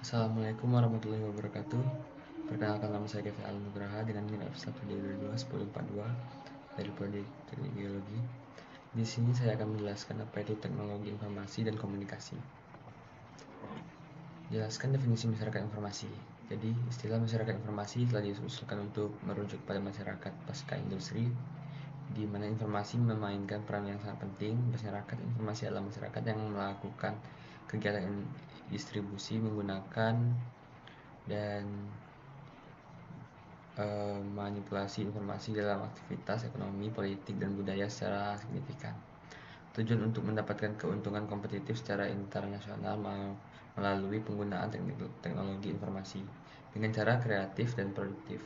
Assalamualaikum warahmatullahi wabarakatuh. Perkenalkan, nama saya Kevin Al Nugraha dengan NIM F1221042 dari Prodi Teknik Geologi. Di sini saya akan menjelaskan apa itu teknologi informasi dan komunikasi. Jelaskan definisi masyarakat informasi. Jadi, istilah masyarakat informasi telah diusulkan untuk merujuk pada masyarakat pasca industri, di mana informasi memainkan peran yang sangat penting. Masyarakat informasi adalah masyarakat yang melakukan kegiatan distribusi menggunakan dan manipulasi informasi dalam aktivitas ekonomi, politik, dan budaya secara signifikan. Tujuan untuk mendapatkan keuntungan kompetitif secara internasional melalui penggunaan teknologi informasi dengan cara kreatif dan produktif.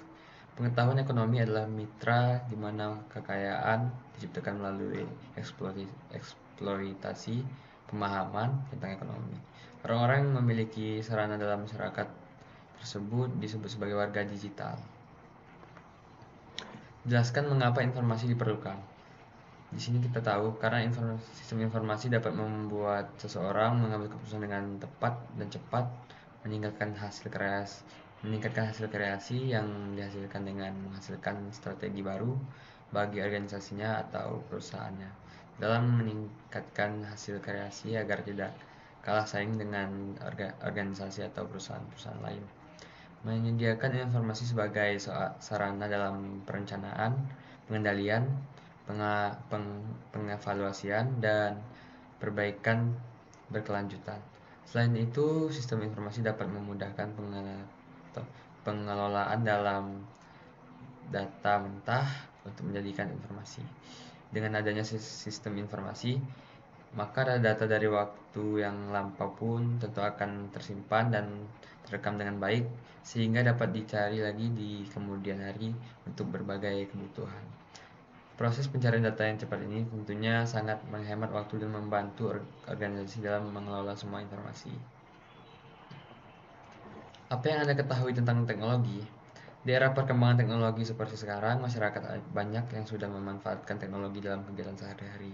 Pengetahuan ekonomi adalah mitra di mana kekayaan diciptakan melalui eksploitasi pemahaman tentang ekonomi. Orang-orang yang memiliki sarana dalam masyarakat tersebut disebut sebagai warga digital. Jelaskan mengapa informasi diperlukan. Di sini kita tahu karena sistem informasi dapat membuat seseorang mengambil keputusan dengan tepat dan cepat, meningkatkan hasil kreasi yang dihasilkan dengan menghasilkan strategi baru bagi organisasinya atau perusahaannya, dalam meningkatkan hasil kreasi agar tidak kalah saing dengan organisasi atau perusahaan-perusahaan lain. Menyediakan informasi sebagai sarana dalam perencanaan, pengendalian, pengevaluasian, dan perbaikan berkelanjutan. Selain itu, sistem informasi dapat memudahkan pengelolaan dalam data mentah untuk menjadikan informasi. Dengan adanya sistem informasi, maka data dari waktu yang lampau pun tentu akan tersimpan dan terekam dengan baik, sehingga dapat dicari lagi di kemudian hari untuk berbagai kebutuhan. Proses pencarian data yang cepat ini tentunya sangat menghemat waktu dan membantu organisasi dalam mengelola semua informasi. Apa yang Anda ketahui tentang teknologi? Di era perkembangan teknologi seperti sekarang, masyarakat banyak yang sudah memanfaatkan teknologi dalam kegiatan sehari-hari.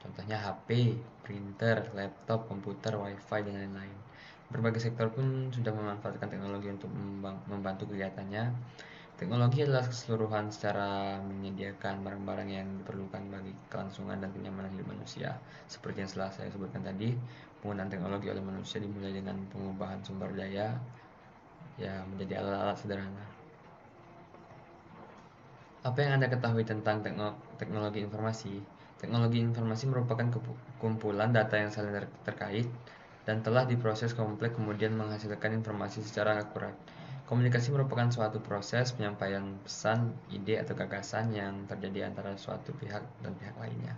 Contohnya HP, printer, laptop, komputer, wifi, dan lain-lain. Berbagai sektor pun sudah memanfaatkan teknologi untuk membantu kegiatannya. Teknologi adalah keseluruhan secara menyediakan barang-barang yang diperlukan bagi kelangsungan dan kenyamanan hidup manusia. Seperti yang telah saya sebutkan tadi, penggunaan teknologi oleh manusia dimulai dengan pengubahan sumber daya menjadi alat-alat sederhana. Apa yang Anda ketahui tentang teknologi informasi? Teknologi informasi merupakan kumpulan data yang saling terkait dan telah diproses kompleks kemudian menghasilkan informasi secara akurat. Komunikasi merupakan suatu proses penyampaian pesan, ide, atau gagasan yang terjadi antara suatu pihak dan pihak lainnya.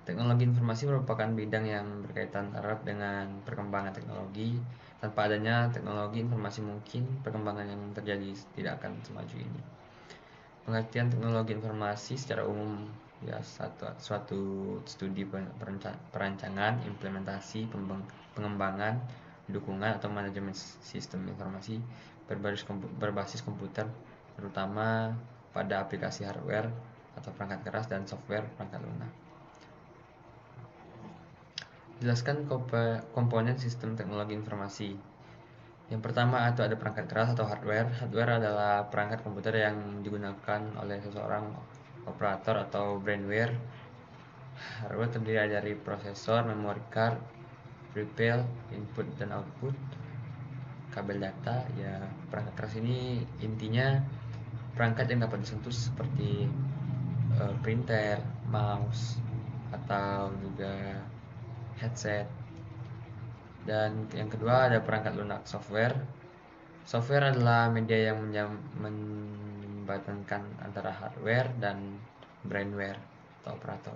Teknologi informasi merupakan bidang yang berkaitan erat dengan perkembangan teknologi. Tanpa adanya teknologi informasi, mungkin perkembangan yang terjadi tidak akan semaju ini. Pengertian teknologi informasi secara umum suatu studi perancangan, implementasi, pengembangan, dukungan atau manajemen sistem informasi berbasis komputer, terutama pada aplikasi hardware atau perangkat keras dan software perangkat lunak. Jelaskan komponen sistem teknologi informasi. Yang pertama itu ada perangkat keras atau hardware. Hardware adalah perangkat komputer yang digunakan oleh seseorang operator atau brainware. Hardware terdiri dari prosesor, memory card, ripple, input dan output, kabel data. Perangkat keras ini intinya perangkat yang dapat disentuh seperti printer, mouse, atau juga headset. Dan yang kedua ada perangkat lunak software. Software adalah media yang menjembatana antara hardware dan brainware atau operator,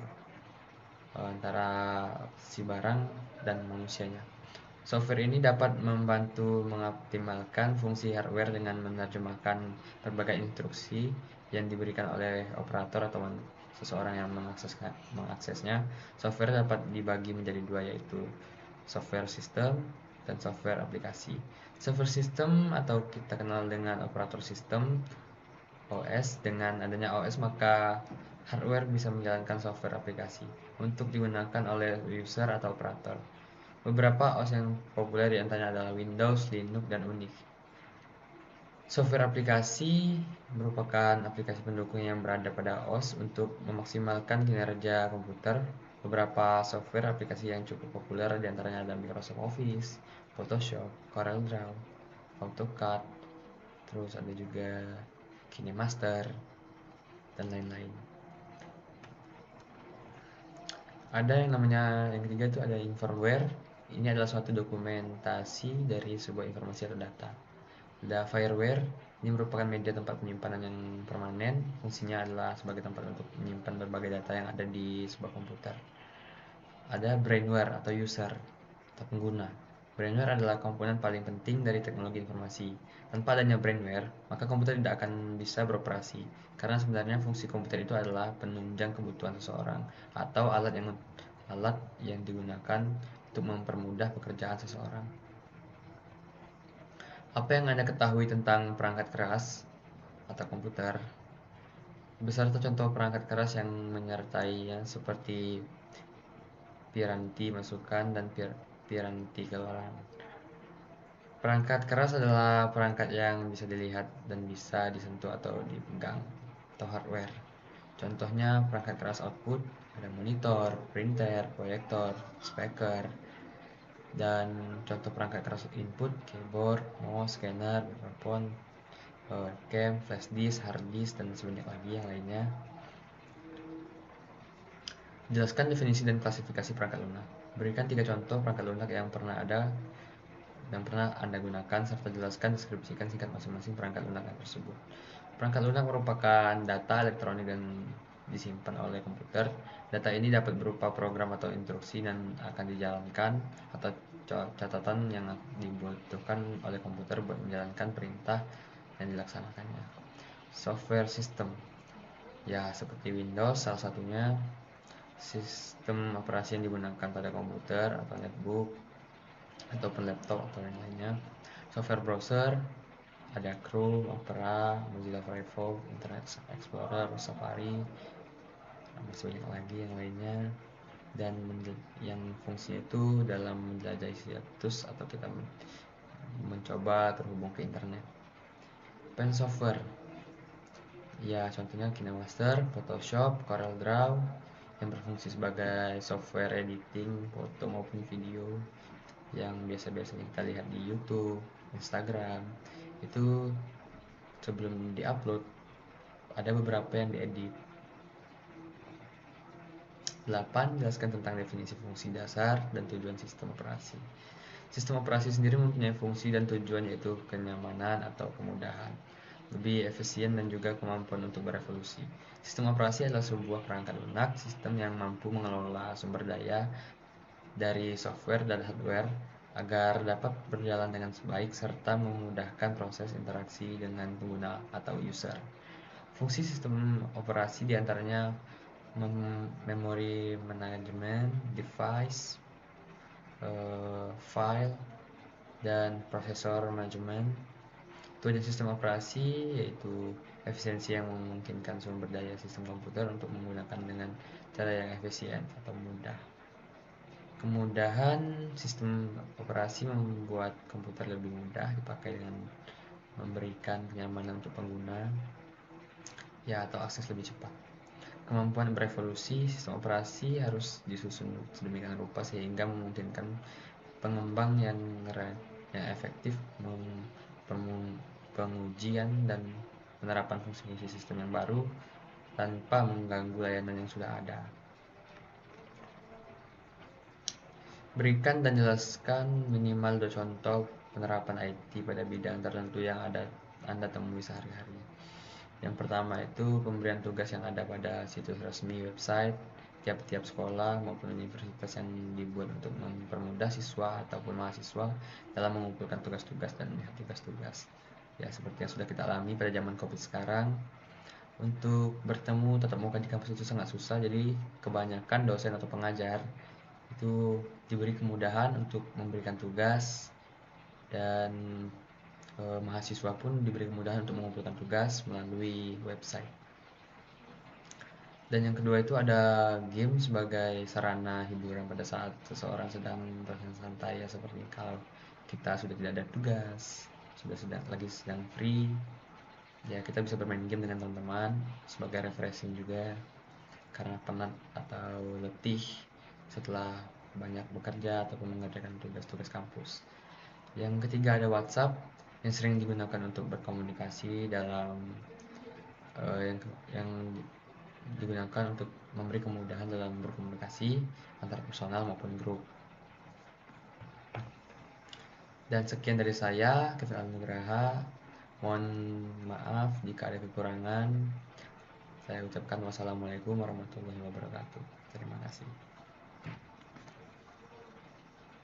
antara si barang dan manusianya. Software ini dapat membantu mengoptimalkan fungsi hardware dengan menerjemahkan berbagai instruksi yang diberikan oleh operator atau seseorang yang mengaksesnya. Software dapat dibagi menjadi dua, yaitu software sistem dan software aplikasi. Software system atau kita kenal dengan operator sistem OS. Dengan adanya OS maka hardware bisa menjalankan software aplikasi untuk digunakan oleh user atau operator. Beberapa OS yang populer di antaranya adalah Windows, Linux, dan Unix. Software aplikasi merupakan aplikasi pendukung yang berada pada OS untuk memaksimalkan kinerja komputer. Beberapa software aplikasi yang cukup populer di antaranya ada Microsoft Office, Photoshop, CorelDRAW, AutoCAD, terus ada juga KineMaster, dan lain-lain. Ada yang ketiga itu ada firmware. Ini adalah suatu dokumentasi dari sebuah informasi atau data. Ada fireware. Ini merupakan media tempat penyimpanan yang permanen. Fungsinya adalah sebagai tempat untuk menyimpan berbagai data yang ada di sebuah komputer. Ada brainware atau user atau pengguna. Brainware adalah komponen paling penting dari teknologi informasi. Tanpa adanya brainware, maka komputer tidak akan bisa beroperasi. Karena sebenarnya fungsi komputer itu adalah penunjang kebutuhan seseorang atau alat yang digunakan untuk mempermudah pekerjaan seseorang. Apa yang Anda ketahui tentang perangkat keras atau komputer? Beserta contoh perangkat keras yang menyertainya seperti piranti masukan dan piranti keluaran. Perangkat keras adalah perangkat yang bisa dilihat dan bisa disentuh atau dipegang, atau hardware. Contohnya perangkat keras output, ada monitor, printer, proyektor, speaker. Dan contoh perangkat keras input, keyboard, mouse, scanner, mikrofon, webcam, flash disk, hard disk, dan sebanyak lagi yang lainnya. Jelaskan definisi dan klasifikasi perangkat lunak. Berikan 3 contoh perangkat lunak yang pernah Anda gunakan, serta jelaskan deskripsikan singkat masing-masing perangkat lunak tersebut. Perangkat lunak merupakan data elektronik dan disimpan oleh komputer. Data ini dapat berupa program atau instruksi dan akan dijalankan atau catatan yang dibutuhkan oleh komputer buat menjalankan perintah yang dilaksanakannya. Software system, ya seperti Windows salah satunya. Sistem operasi yang digunakan pada komputer atau netbook ataupun laptop atau yang lainnya. Software browser ada Chrome, Opera, Mozilla Firefox, Internet Explorer, Safari, masih banyak lagi yang lainnya. Dan yang fungsinya itu dalam menjelajahi situs atau kita mencoba terhubung ke internet. Pen software, ya contohnya KineMaster, Photoshop, CorelDRAW yang berfungsi sebagai software editing foto maupun video yang biasa-biasanya kita lihat di YouTube, Instagram. Itu sebelum diupload ada beberapa yang diedit. 8. Jelaskan tentang definisi fungsi dasar dan tujuan sistem operasi. Sistem operasi sendiri mempunyai fungsi dan tujuan, yaitu kenyamanan atau kemudahan, lebih efisien, dan juga kemampuan untuk berevolusi. Sistem operasi adalah sebuah perangkat lunak, sistem yang mampu mengelola sumber daya dari software dan hardware agar dapat berjalan dengan baik serta memudahkan proses interaksi dengan pengguna atau user. Fungsi sistem operasi diantaranya memory management, device, file, dan prosesor management. Tujuan sistem operasi yaitu efisiensi yang memungkinkan sumber daya sistem komputer untuk menggunakan dengan cara yang efisien atau mudah. Kemudahan sistem operasi membuat komputer lebih mudah dipakai dengan memberikan kenyamanan untuk pengguna, ya, atau akses lebih cepat. Kemampuan berevolusi, sistem operasi harus disusun sedemikian rupa sehingga memungkinkan pengembang yang efektif pengujian dan penerapan fungsi-fungsi sistem yang baru tanpa mengganggu layanan yang sudah ada. Berikan dan jelaskan minimal 2 contoh penerapan IT pada bidang tertentu yang Anda temui sehari-hari. Yang pertama itu pemberian tugas yang ada pada situs resmi website tiap-tiap sekolah maupun universitas yang dibuat untuk mempermudah siswa ataupun mahasiswa dalam mengumpulkan tugas-tugas dan melihat tugas-tugas. Ya, seperti yang sudah kita alami pada zaman Covid sekarang, untuk bertemu tatap muka di kampus itu sangat susah, jadi kebanyakan dosen atau pengajar itu diberi kemudahan untuk memberikan tugas, dan mahasiswa pun diberi kemudahan untuk mengumpulkan tugas melalui website. Dan yang kedua itu ada game sebagai sarana hiburan pada saat seseorang sedang bersantai, ya, seperti kalau kita sudah tidak ada tugas, sedang free, ya kita bisa bermain game dengan teman-teman sebagai refreshing juga karena penat atau letih setelah banyak bekerja ataupun mengerjakan tugas-tugas kampus. Yang ketiga ada WhatsApp yang sering digunakan untuk berkomunikasi dalam yang digunakan untuk memberi kemudahan dalam berkomunikasi antara personal maupun grup. Dan sekian dari saya, Kevin Nugraha. Mohon maaf jika ada kekurangan. Saya ucapkan wassalamualaikum warahmatullahi wabarakatuh. Terima kasih.